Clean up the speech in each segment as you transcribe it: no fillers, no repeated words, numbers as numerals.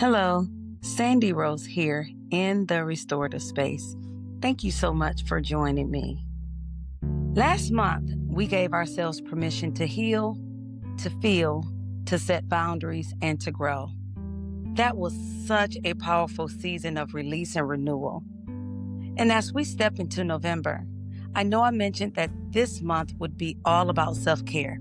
Hello, Sandy Rose here in the restorative space. Thank you so much for joining me. Last month, we gave ourselves permission to heal, to feel, to set boundaries, and to grow. That was such a powerful season of release and renewal. And as we step into November, I know I mentioned that this month would be all about self-care.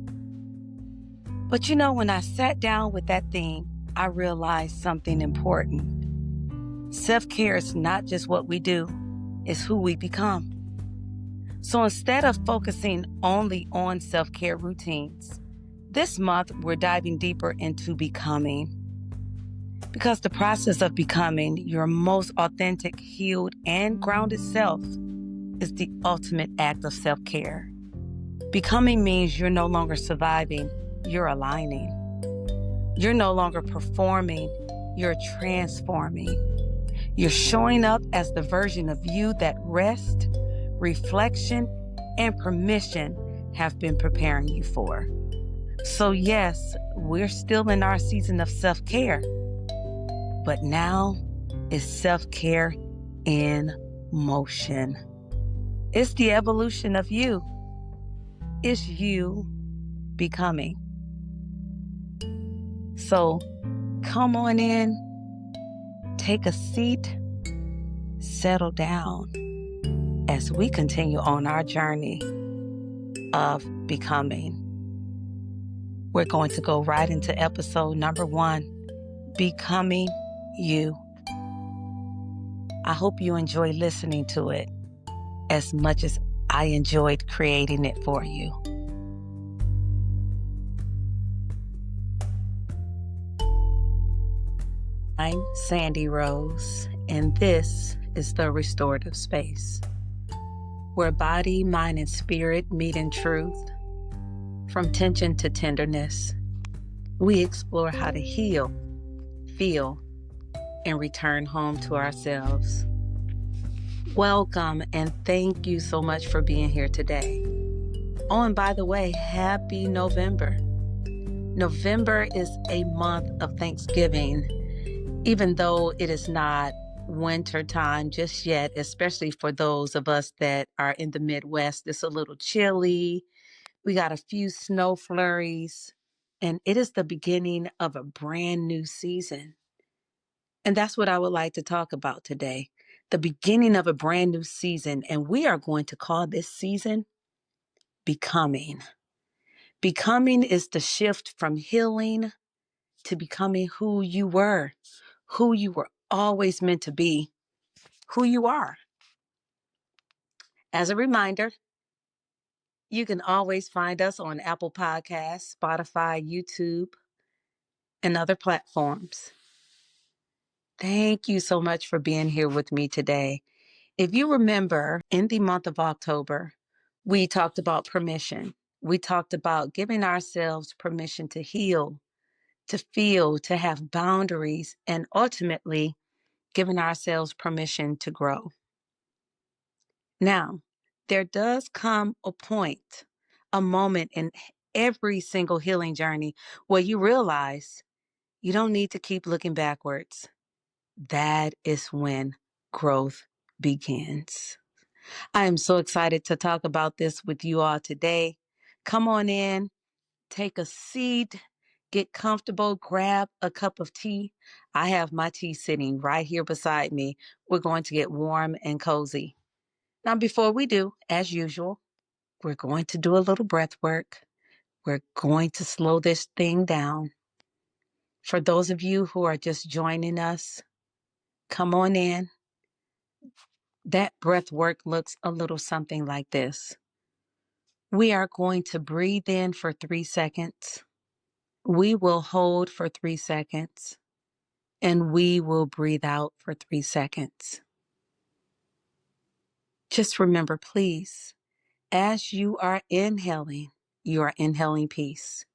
But when I sat down with that theme, I realized something important. Self-care is not just what we do, it's who we become. So instead of focusing only on self-care routines, this month we're diving deeper into becoming. Because the process of becoming your most authentic, healed, and grounded self is the ultimate act of self-care. Becoming means you're no longer surviving, you're aligning. You're no longer performing, you're transforming. You're showing up as the version of you that rest, reflection, and permission have been preparing you for. So yes, we're still in our season of self-care, but now it's self-care in motion. It's the evolution of you. It's you becoming. So come on in, take a seat, settle down as we continue on our journey of becoming. We're going to go right into episode number 1, Becoming You. I hope you enjoy listening to it as much as I enjoyed creating it for you. I'm Sandy Rose, and this is the Restorative Space, where body, mind, and spirit meet in truth. From tension to tenderness, we explore how to heal, feel, and return home to ourselves. Welcome, and thank you so much for being here today. Oh, and by the way, happy November. November is a month of Thanksgiving, even though it is not winter time just yet, especially for those of us that are in the Midwest. It's a little chilly. We got a few snow flurries, and it is the beginning of a brand new season. And that's what I would like to talk about today, the beginning of a brand new season. And we are going to call this season Becoming. Becoming is the shift from healing to becoming who you were always meant to be, who you are. As a reminder, you can always find us on Apple Podcasts, Spotify, YouTube, and other platforms. Thank you so much for being here with me today. If you remember, in the month of October, we talked about permission. We talked about giving ourselves permission to heal, to feel, to have boundaries, and ultimately giving ourselves permission to grow. Now, there does come a point, a moment in every single healing journey where you realize you don't need to keep looking backwards. That is when growth begins. I am so excited to talk about this with you all today. Come on in, take a seat, get comfortable, grab a cup of tea. I have my tea sitting right here beside me. We're going to get warm and cozy. Now, before we do, as usual, we're going to do a little breath work. We're going to slow this thing down. For those of you who are just joining us, come on in. That breath work looks a little something like this. We are going to breathe in for 3 seconds. We will hold for 3 seconds. And we will breathe out for 3 seconds. Just remember, please, as you are inhaling peace.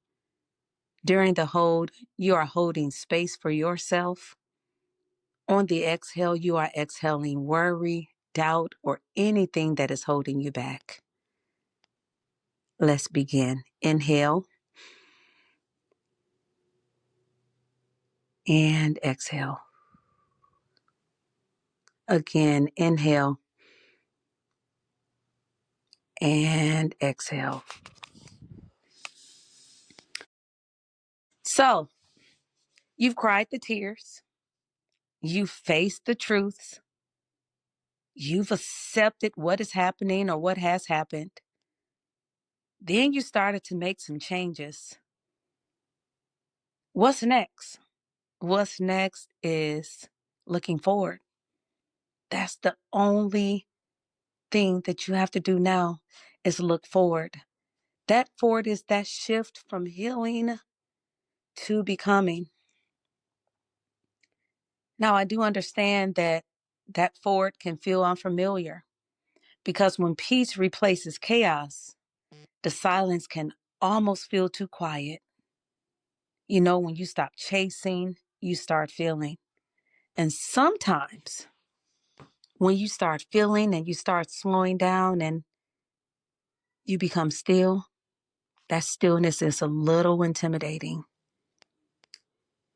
During the hold, you are holding space for yourself. On the exhale, you are exhaling worry, doubt, or anything that is holding you back. Let's begin. Inhale. and exhale. Again, inhale and exhale. So, you've cried the tears. You've faced the truths. You've accepted what is happening or what has happened. Then you started to make some changes. What's next? What's next is looking forward. That's the only thing that you have to do now is look forward. That forward is that shift from healing to becoming. Now, I do understand that that forward can feel unfamiliar because when peace replaces chaos, the silence can almost feel too quiet. You know, when you stop chasing, you start feeling. And sometimes when you start feeling and you start slowing down and you become still, that stillness is a little intimidating.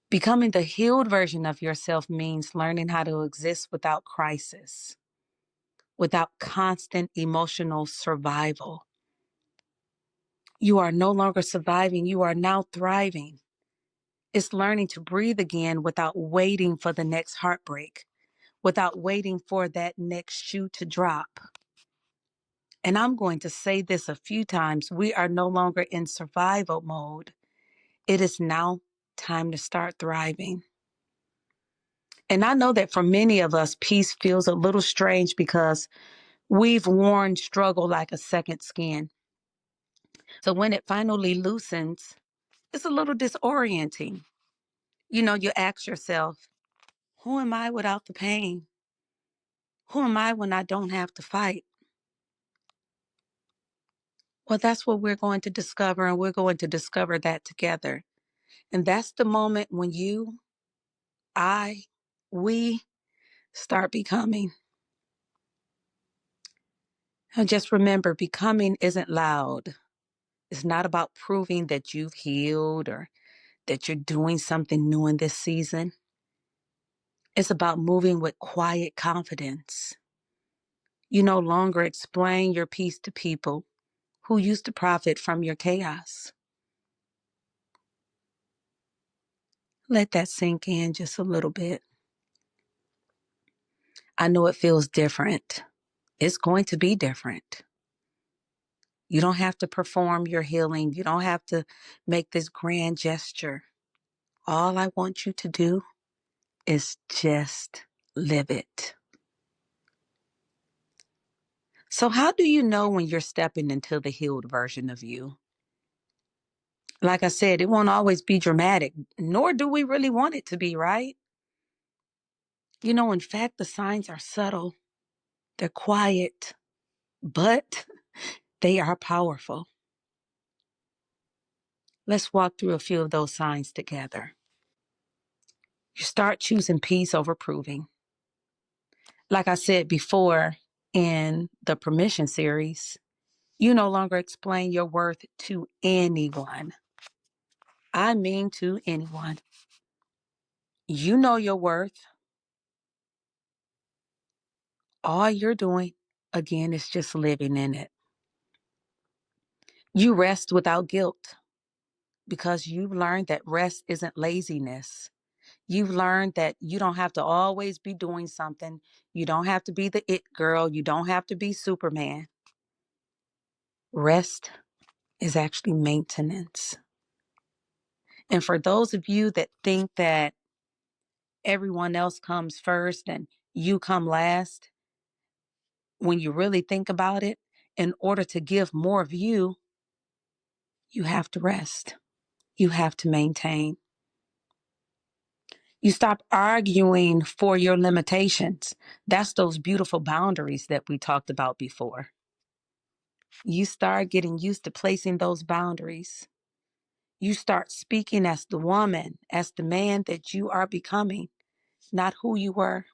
Becoming the healed version of yourself means learning how to exist without crisis, without constant emotional survival. You are no longer surviving, you are now thriving. It's learning to breathe again without waiting for the next heartbreak, without waiting for that next shoe to drop. And I'm going to say this a few times. We are no longer in survival mode. It is now time to start thriving. And I know that for many of us, peace feels a little strange because we've worn struggle like a second skin. So when it finally loosens, it's a little disorienting. You know, you ask yourself, who am I without the pain? Who am I when I don't have to fight? Well, that's what we're going to discover, and we're going to discover that together. And that's the moment when you, I, we start becoming. And just remember, becoming isn't loud. It's not about proving that you've healed or that you're doing something new in this season. It's about moving with quiet confidence. You no longer explain your peace to people who used to profit from your chaos. Let that sink in just a little bit. I know it feels different. It's going to be different. You don't have to perform your healing. You don't have to make this grand gesture. All I want you to do is just live it. So, how do you know when you're stepping into the healed version of you? Like I said, it won't always be dramatic, nor do we really want it to be, right? You know, in fact, the signs are subtle, they're quiet, but they are powerful. Let's walk through a few of those signs together. You start choosing peace over proving. Like I said before in the permission series, you no longer explain your worth to anyone. I mean to anyone. You know your worth. All you're doing, again, is just living in it. You rest without guilt because you've learned that rest isn't laziness. You've learned that you don't have to always be doing something. You don't have to be the it girl. You don't have to be Superman. Rest is actually maintenance. And for those of you that think that everyone else comes first and you come last, when you really think about it, in order to give more of you, you have to rest. You have to maintain. You stop arguing for your limitations. That's those beautiful boundaries that we talked about before. You start getting used to placing those boundaries. You start speaking as the woman, as the man that you are becoming, not who you were.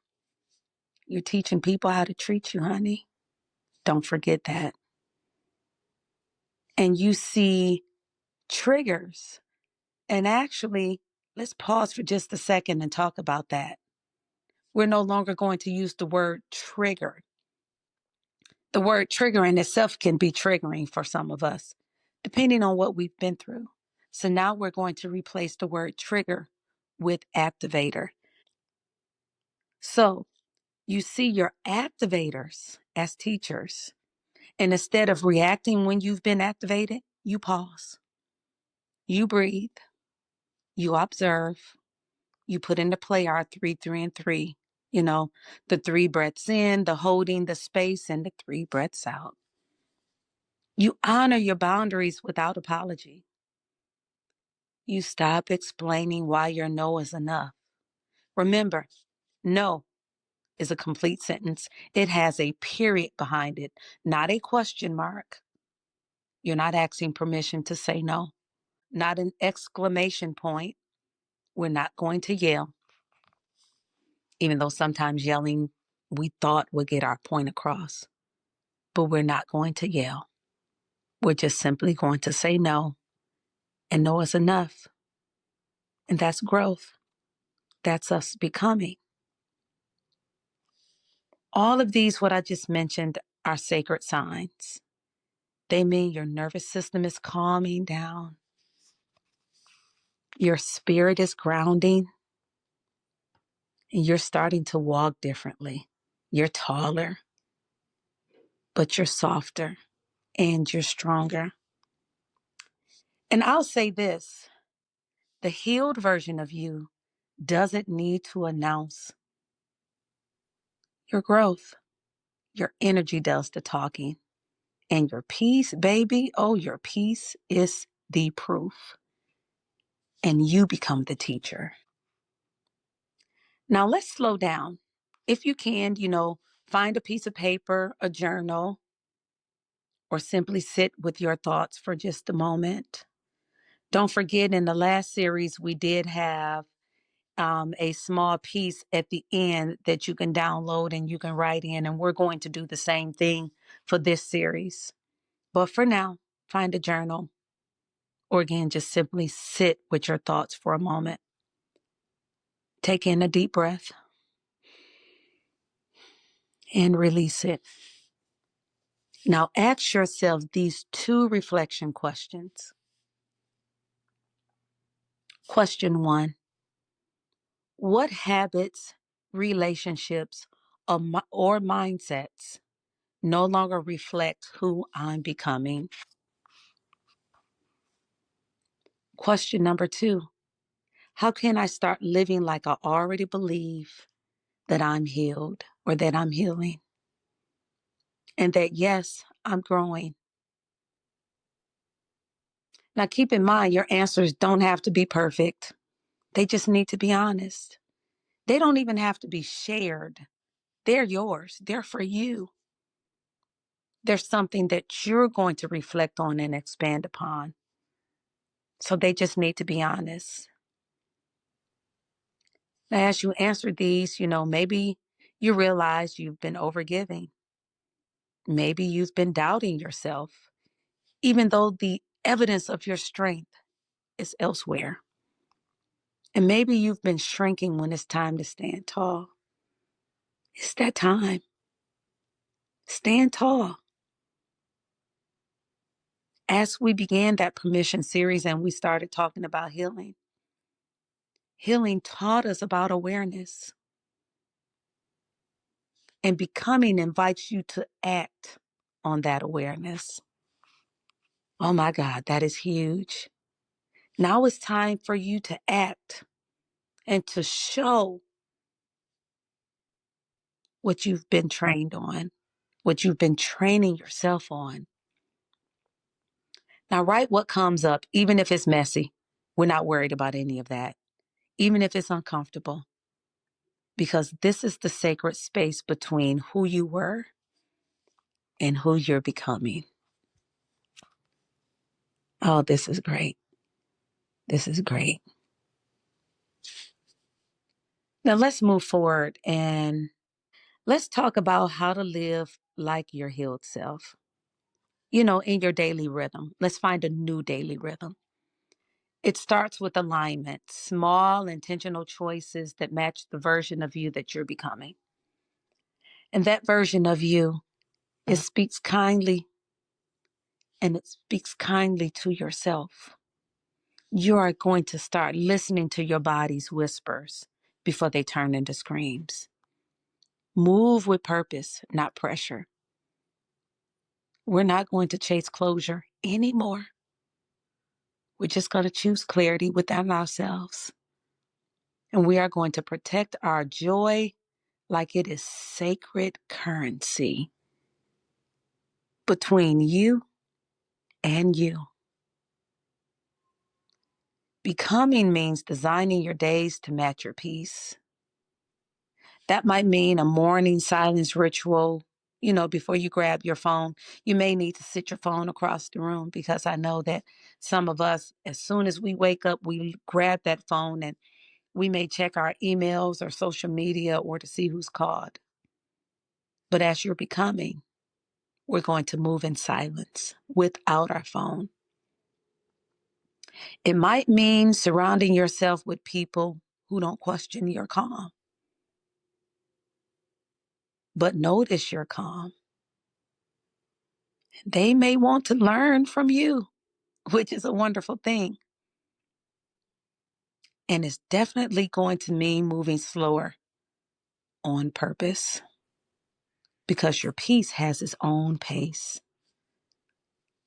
You're teaching people how to treat you, honey. Don't forget that. And you see triggers. And actually, Let's pause for just a second and talk about that. We're no longer going to use the word trigger. The word trigger in itself can be triggering for some of us, depending on what we've been through. So now we're going to replace the word trigger with activator. So you see your activators as teachers. And instead of reacting when you've been activated, you pause, you breathe, you observe, you put into play our 3, 3, and 3. The 3 breaths in, the holding, the space, and the 3 breaths out. You honor your boundaries without apology. You stop explaining why your no is enough. Remember, no is a complete sentence. It has a period behind it, not a question mark. You're not asking permission to say no, not an exclamation point. We're not going to yell, even though sometimes yelling we thought would get our point across. But we're not going to yell. We're just simply going to say no, and no is enough. And that's growth. That's us becoming. All of these, what I just mentioned, are sacred signs. They mean your nervous system is calming down, your spirit is grounding, and you're starting to walk differently. You're taller, but you're softer and you're stronger. And I'll say this, the healed version of you doesn't need to announce your growth. Your energy does the talking. And your peace, baby, oh, your peace is the proof. And you become the teacher. Now let's slow down. If you can, find a piece of paper, a journal, or simply sit with your thoughts for just a moment. Don't forget, in the last series, we did have a small piece at the end that you can download and you can write in, and we're going to do the same thing for this series. But for now, find a journal, or again, just simply sit with your thoughts for a moment. Take in a deep breath and release it. Now ask yourself these 2 reflection questions. Question 1, what habits, relationships, or mindsets no longer reflect who I'm becoming? Question number 2, how can I start living like I already believe that I'm healed or that I'm healing? And that, yes, I'm growing. Now, keep in mind, your answers don't have to be perfect. They just need to be honest. They don't even have to be shared. They're yours. They're for you. There's something that you're going to reflect on and expand upon. So they just need to be honest. Now, as you answer these, maybe you realize you've been overgiving. Maybe you've been doubting yourself, even though the evidence of your strength is elsewhere. And maybe you've been shrinking when it's time to stand tall. It's that time. Stand tall. As we began that permission series and we started talking about healing, healing taught us about awareness. And becoming invites you to act on that awareness. Oh my God, that is huge. Now it's time for you to act and to show what you've been trained on, what you've been training yourself on. Now, write what comes up, even if it's messy. We're not worried about any of that, even if it's uncomfortable, because this is the sacred space between who you were and who you're becoming. Oh, this is great. This is great. Now let's move forward and let's talk about how to live like your healed self. In your daily rhythm. Let's find a new daily rhythm. It starts with alignment, small intentional choices that match the version of you that you're becoming. And that version of you, it speaks kindly, and it speaks kindly to yourself. You are going to start listening to your body's whispers before they turn into screams. Move with purpose, not pressure. We're not going to chase closure anymore. We're just going to choose clarity within ourselves. And we are going to protect our joy like it is sacred currency between you and you. Becoming means designing your days to match your peace. That might mean a morning silence ritual. Before you grab your phone, you may need to sit your phone across the room, because I know that some of us, as soon as we wake up, we grab that phone and we may check our emails or social media or to see who's called. But as you're becoming, we're going to move in silence without our phone. It might mean surrounding yourself with people who don't question your calm, but notice your calm. They may want to learn from you, which is a wonderful thing. And it's definitely going to mean moving slower on purpose, because your peace has its own pace.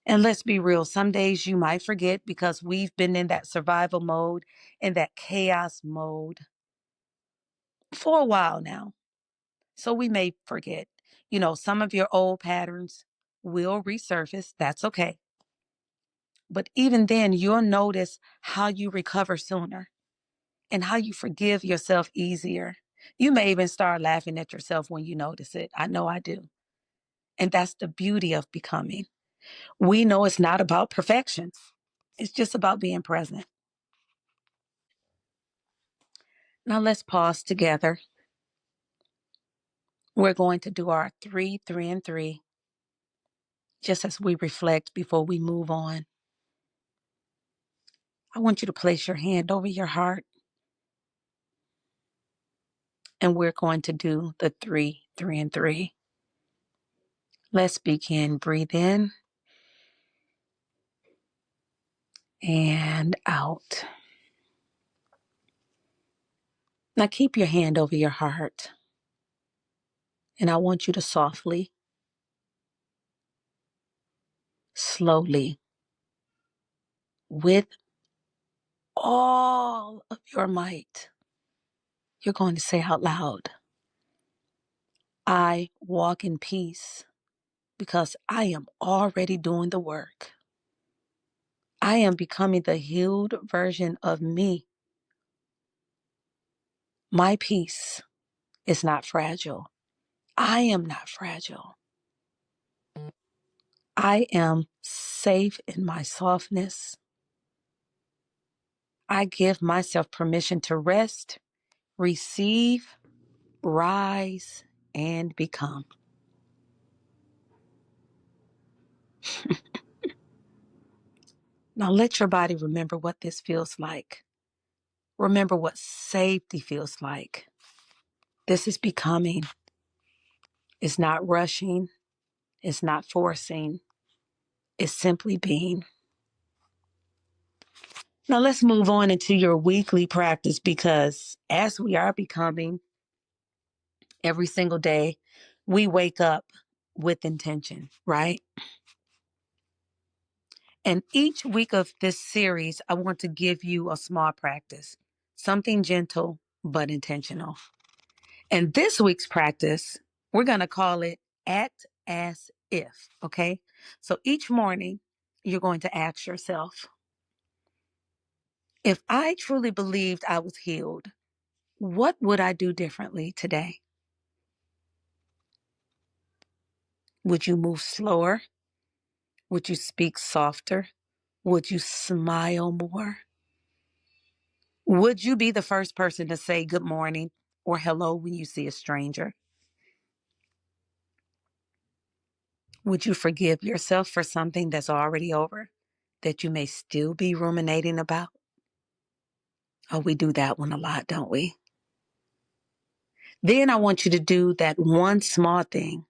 And let's be real, some days you might forget because we've been in that survival mode, in that chaos mode for a while now. So we may forget. Some of your old patterns will resurface. That's okay. But even then, you'll notice how you recover sooner and how you forgive yourself easier. You may even start laughing at yourself when you notice it. I know I do. And that's the beauty of becoming. We know it's not about perfection. It's just about being present. Now let's pause together. We're going to do our 3, 3, and 3, just as we reflect before we move on. I want you to place your hand over your heart, and we're going to do the 3, 3, and 3. Let's begin. Breathe in and out. Now keep your hand over your heart, and I want you to softly, slowly, with all of your might, you're going to say out loud, I walk in peace because I am already doing the work. I am becoming the healed version of me. My peace is not fragile. I am not fragile. I am safe in my softness. I give myself permission to rest, receive, rise, and become. Now let your body remember what this feels like. Remember what safety feels like. This is becoming. It's not rushing. It's not forcing. It's simply being. Now let's move on into your weekly practice, because as we are becoming every single day, we wake up with intention, right? And each week of this series, I want to give you a small practice, something gentle but intentional. And this week's practice, we're going to call it Act As If, okay? So each morning, you're going to ask yourself, if I truly believed I was healed, what would I do differently today? Would you move slower? Would you speak softer? Would you smile more? Would you be the first person to say good morning or hello when you see a stranger? Would you forgive yourself for something that's already over, that you may still be ruminating about? Oh, we do that one a lot, don't we? Then I want you to do that one small thing.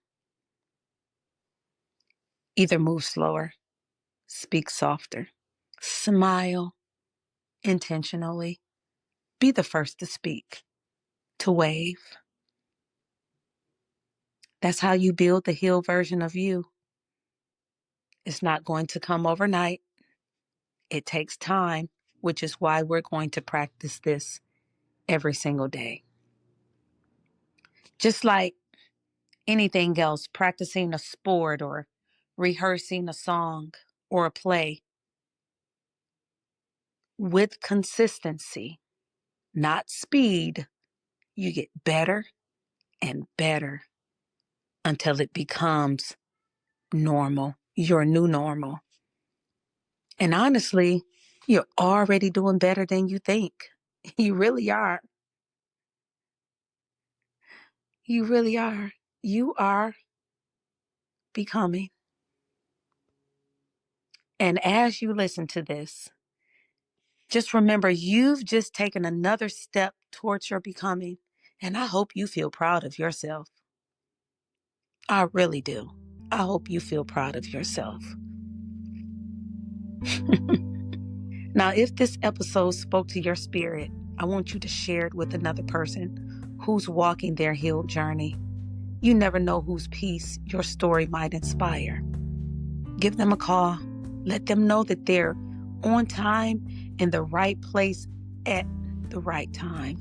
Either move slower, speak softer, smile intentionally, be the first to speak, to wave. That's how you build the healed version of you. It's not going to come overnight. It takes time, which is why we're going to practice this every single day. Just like anything else, practicing a sport or rehearsing a song or a play, with consistency, not speed, you get better and better until it becomes normal, your new normal. And honestly, you're already doing better than you think. You really are. You really are. You are becoming. And as you listen to this, just remember you've just taken another step towards your becoming. And I hope you feel proud of yourself. I really do. I hope you feel proud of yourself. Now, if this episode spoke to your spirit, I want you to share it with another person who's walking their healed journey. You never know whose peace your story might inspire. Give them a call. Let them know that they're on time in the right place at the right time.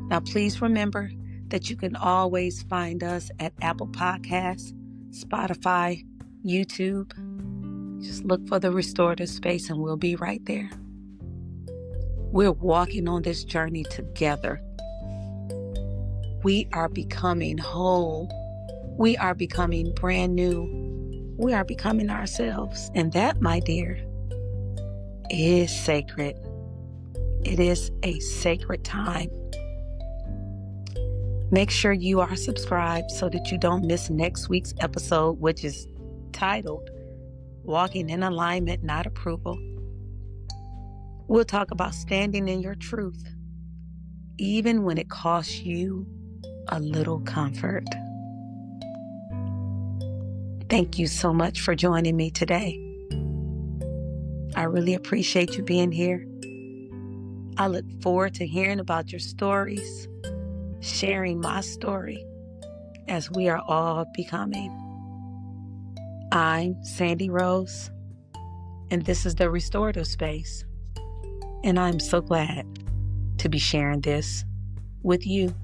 Now, please remember that you can always find us at Apple Podcasts, Spotify, YouTube. Just look for the Restorative Space and we'll be right there. We're walking on this journey together. We are becoming whole. We are becoming brand new. We are becoming ourselves. And that, my dear, is sacred. It is a sacred time. Make sure you are subscribed so that you don't miss next week's episode, which is titled Walking in Alignment, Not Approval. We'll talk about standing in your truth, even when it costs you a little comfort. Thank you so much for joining me today. I really appreciate you being here. I look forward to hearing about your stories, sharing my story as we are all becoming. I'm Sandy Rose, and this is the Restorative Space. And I'm so glad to be sharing this with you.